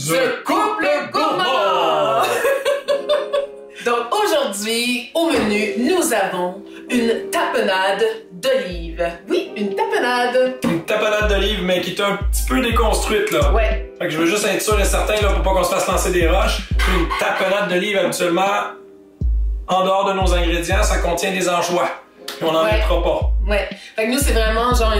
The Couple Gourmand! Donc aujourd'hui, au menu, nous avons une tapenade d'olive. Oui, une tapenade. Une tapenade d'olive, mais qui est un petit peu déconstruite, là. Ouais. Fait que je veux juste être sûr et certain, là, pour pas qu'on se fasse lancer des roches. Une tapenade d'olive, habituellement, en dehors de nos ingrédients, ça contient des anchois. Et on n'en mettra pas. Ouais. Fait que nous, c'est vraiment genre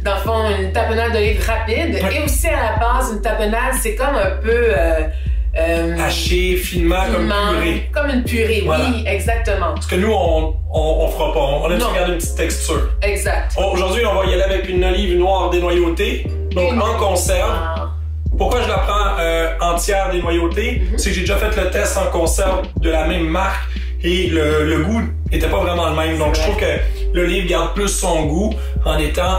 dans le fond, une tapenade d'olive rapide. Ouais. Et aussi, à la base, une tapenade, c'est comme un peu... haché, finement, comme purée. Comme une purée, voilà. Oui, exactement. Parce que nous, on fera pas. On a juste gardé une petite texture. Exact. Aujourd'hui, on va y aller avec une olive noire dénoyautée, donc en conserve. Pourquoi je la prends entière dénoyautée? C'est que j'ai déjà fait le test en conserve de la même marque et le goût n'était pas vraiment le même. Donc, je trouve que l'olive garde plus son goût en étant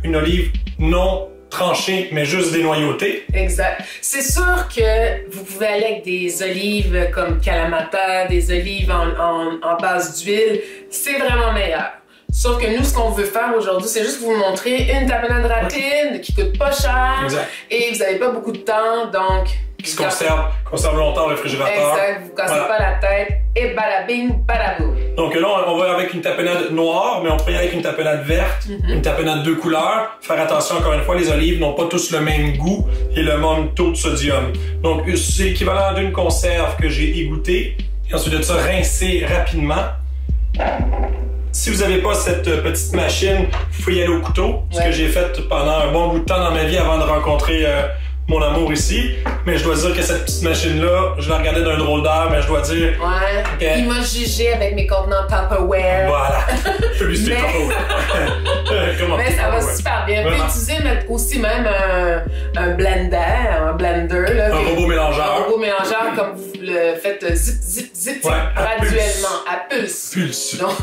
une olive non tranchée, mais juste dénoyautée. Exact. C'est sûr que vous pouvez aller avec des olives comme Kalamata, des olives en base d'huile. C'est vraiment meilleur. Sauf que nous, ce qu'on veut faire aujourd'hui, c'est juste vous montrer une tapenade rapide qui coûte pas cher. Exact. Et vous n'avez pas beaucoup de temps, donc... Qui se conserve longtemps au réfrigérateur. Exact, vous ne cassez pas la tête et balabing, balabou. Donc là, on va avec une tapenade noire, mais on peut y aller avec une tapenade verte, une tapenade de couleurs. Faire attention, encore une fois, les olives n'ont pas tous le même goût et le même taux de sodium. Donc, c'est l'équivalent d'une conserve que j'ai égouttée. Et ensuite de ça, rincer rapidement. Si vous n'avez pas cette petite machine, il faut y aller au couteau. Ce que j'ai fait pendant un bon bout de temps dans ma vie avant de rencontrer mon amour ici. Mais je dois dire que cette petite machine-là, je la regardais d'un drôle d'air, mais je dois dire... Ouais, il m'a jugé avec mes contenants Tupperware. Voilà, publicité Tupperware. Mais ça va super bien. Vous pouvez utiliser aussi même un blender. Là, un robot mélangeur. Un robot mélangeur, comme vous le faites zip, graduellement, à pulse. Pulse. Donc,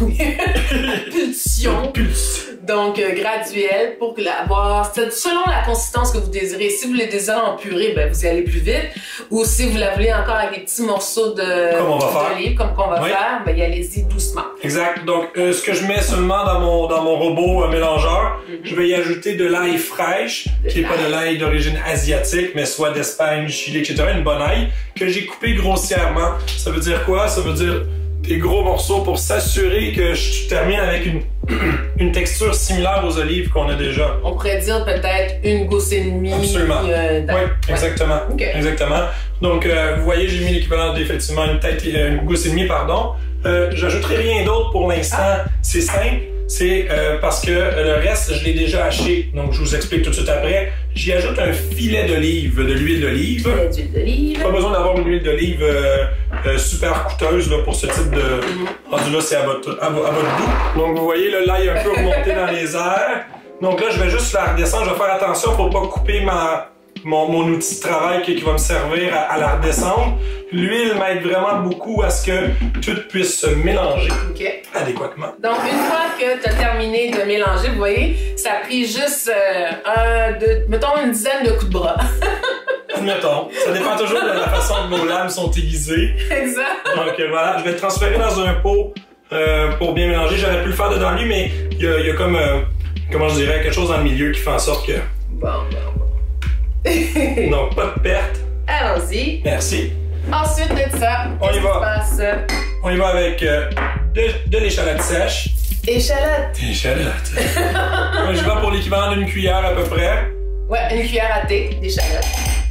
pulsion. Pulse. Donc, graduel pour avoir, selon la consistance que vous désirez. Si vous les désirez en purée, ben, vous y allez plus vite. Ou si vous la voulez encore avec des petits morceaux d'olive, comme qu'on va faire, ben, y allez-y doucement. Exact. Donc, ce que je mets seulement dans mon robot mélangeur, je vais y ajouter de l'ail fraîche, qui n'est pas de l'ail d'origine asiatique, mais soit d'Espagne, Chili, etc. Une bonne ail, que j'ai coupé grossièrement. Ça veut dire quoi? Ça veut dire des gros morceaux pour s'assurer que je termine avec une texture similaire aux olives qu'on a déjà. On pourrait dire peut-être une gousse et demie. Absolument. Oui, exactement. Okay. Exactement. Donc, vous voyez, j'ai mis l'équivalent d'effectivement une gousse et demie, pardon. J'ajouterai rien d'autre pour l'instant. C'est simple. C'est parce que le reste, je l'ai déjà haché. Donc, je vous explique tout de suite après. J'y ajoute un filet d'olive, de l'huile d'olive. Filet d'huile d'olive. Pas besoin d'avoir une huile d'olive super coûteuse là, pour ce type de... Rendu là, c'est à votre goût. Donc, vous voyez, là, l'ail un peu remonté dans les airs. Donc là, je vais juste la redescendre. Je vais faire attention pour pas couper mon outil de travail qui va me servir à la redescendre. L'huile m'aide vraiment beaucoup à ce que tout puisse se mélanger adéquatement. Donc, une fois que tu as terminé de mélanger, vous voyez, ça a pris juste mettons une dizaine de coups de bras. Admettons. Ça dépend toujours de la façon que nos lames sont aiguisées. Exact. Donc voilà, je vais le transférer dans un pot pour bien mélanger. J'aurais pu le faire dedans lui, mais il y a comme, comment je dirais, quelque chose dans le milieu qui fait en sorte que... Bon. Donc, pas de perte. Allons-y. Merci. Ensuite de ça, on y va. On y va avec de l'échalote sèche. Échalote. Je vais pour l'équivalent d'une cuillère à peu près. Ouais, une cuillère à thé d'échalote.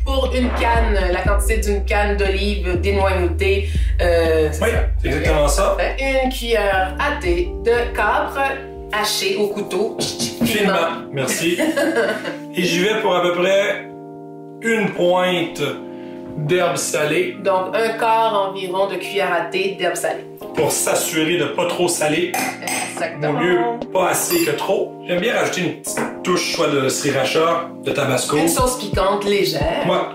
Pour une canne, la quantité d'une canne d'olive dénoyautée. Oui, c'est exactement ça. Une cuillère à thé de capre haché au couteau. Finement. Merci. Et j'y vais pour à peu près une pointe d'herbes salées. Donc, un quart environ de cuillère à thé d'herbes salées. Pour s'assurer de pas trop saler. Exactement. Au mieux, pas assez que trop. J'aime bien rajouter une petite touche soit de sriracha, de tabasco. Une sauce piquante légère. Moi,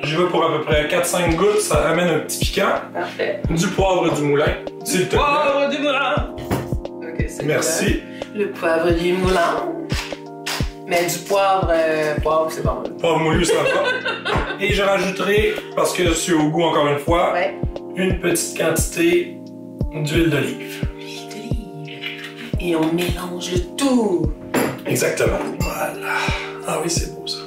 je veux pour à peu près 4-5 gouttes, ça amène un petit piquant. Parfait. Du poivre du moulin. Du poivre du moulin. Ok, c'est merci. Le poivre du moulin. Mais du poivre, c'est bon. Poivre moulu, ça va. Et je rajouterai, parce que je suis au goût encore une fois, une petite quantité d'huile d'olive. Et on mélange le tout. Exactement. Voilà. Ah oui, c'est beau ça.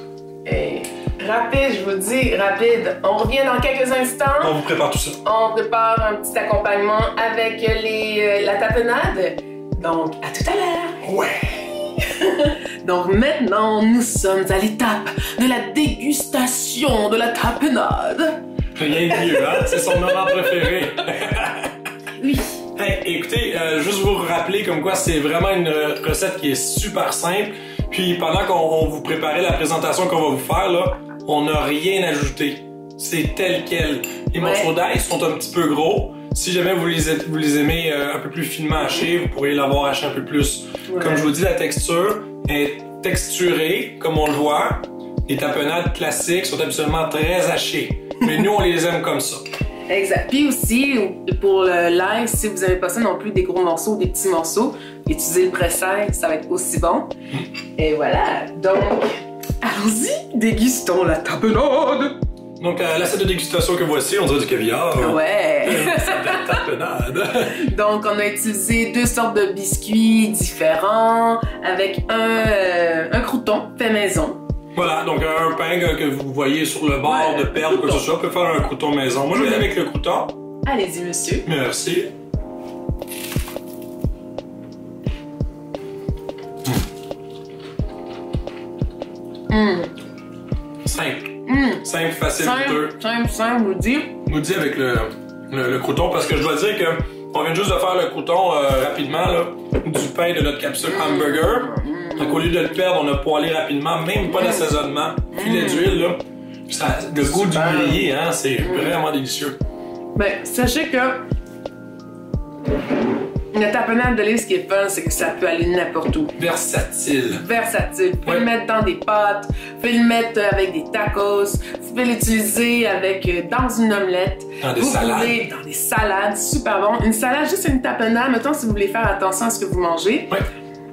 Et rapide, je vous dis, rapide. On revient dans quelques instants. On vous prépare tout ça. On prépare un petit accompagnement avec la tapenade. Donc, à tout à l'heure. Ouais. Donc maintenant, nous sommes à l'étape de la dégustation de la tapenade. Rien de mieux, hein? C'est son moment préféré. Oui. Hey, écoutez, juste vous rappeler comme quoi c'est vraiment une recette qui est super simple. Puis pendant qu'on vous préparait la présentation qu'on va vous faire, là, on n'a rien ajouté. C'est tel quel. Les morceaux d'ail sont un petit peu gros. Si jamais vous les aimez un peu plus finement hachés, vous pourriez l'avoir haché un peu plus. Ouais. Comme je vous dis, la texture est texturée, comme on le voit. Les tapenades classiques sont absolument très hachées. Mais nous, on les aime comme ça. Exact. Puis aussi, pour le live, si vous n'avez pas ça non plus, des gros morceaux ou des petits morceaux, utilisez le pressing, ça va être aussi bon. Et voilà. Donc, allons-y, dégustons la tapenade. Donc, l'assiette de dégustation que voici, on dirait du caviar. Ouais! C'est de la tapenade. Donc, on a utilisé 2 sortes de biscuits différents avec un crouton fait maison. Voilà, donc un pain que vous voyez sur le bord de perdre ou quoi que ce soit, peut faire un crouton maison. Moi, je vais aller avec le crouton. Allez-y, monsieur. Merci. Simple. Simple, facile, coûteux. Simple, vous le dites. Nous dit avec le crouton, parce que je dois dire que on vient juste de faire le crouton rapidement, là, du pain de notre capsule hamburger. Donc au lieu de le perdre, on a poêlé rapidement, même pas d'assaisonnement. Filet d'huile, là. Le goût du grillé, hein, c'est vraiment délicieux. Ben, sachez que la tapenade de livre, ce qui est fun, c'est que ça peut aller n'importe où. Versatile. Versatile. Vous pouvez le mettre dans des pâtes, vous pouvez le mettre avec des tacos, vous pouvez l'utiliser avec dans une omelette. Dans des salades. Dans des salades, super bon. Une salade, juste une tapenade, mettons si vous voulez faire attention à ce que vous mangez. Ouais.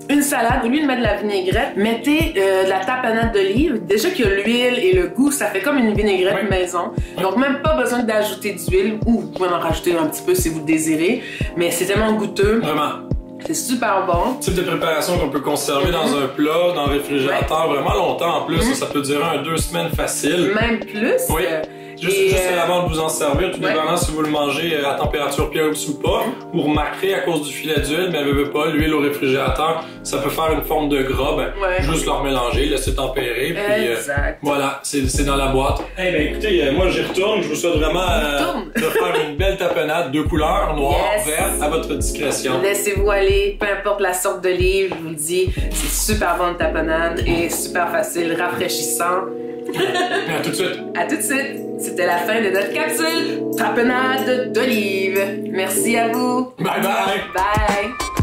Une salade, au lieu de mettre de la vinaigrette, mettez de la tapenade d'olive. Déjà qu'il y a l'huile et le goût, ça fait comme une vinaigrette maison. Donc même pas besoin d'ajouter d'huile, ou vous pouvez en rajouter un petit peu si vous le désirez. Mais c'est tellement goûteux. Vraiment. C'est super bon. Type de préparation qu'on peut conserver dans un plat, dans le réfrigérateur vraiment longtemps en plus. Ça peut durer 2 semaines facile. Même plus. Oui. Juste avant de vous en servir, tout dépendant si vous le mangez à température pièce ou pas, vous remarquerez à cause du filet d'huile, mais elle veut pas, l'huile au réfrigérateur, ça peut faire une forme de gras, juste leur mélanger, laisser tempérer, puis voilà, c'est dans la boîte. Eh ben écoutez, moi j'y retourne, je vous souhaite vraiment de faire une belle tapenade, 2 couleurs, noir, vert, à votre discrétion. Laissez-vous aller, peu importe la sorte de livre, je vous le dis, c'est super bon de tapenade et super facile, rafraîchissant. À tout de suite. À tout de suite. C'était la fin de notre capsule tapenade d'olive. Merci à vous. Bye bye. Bye.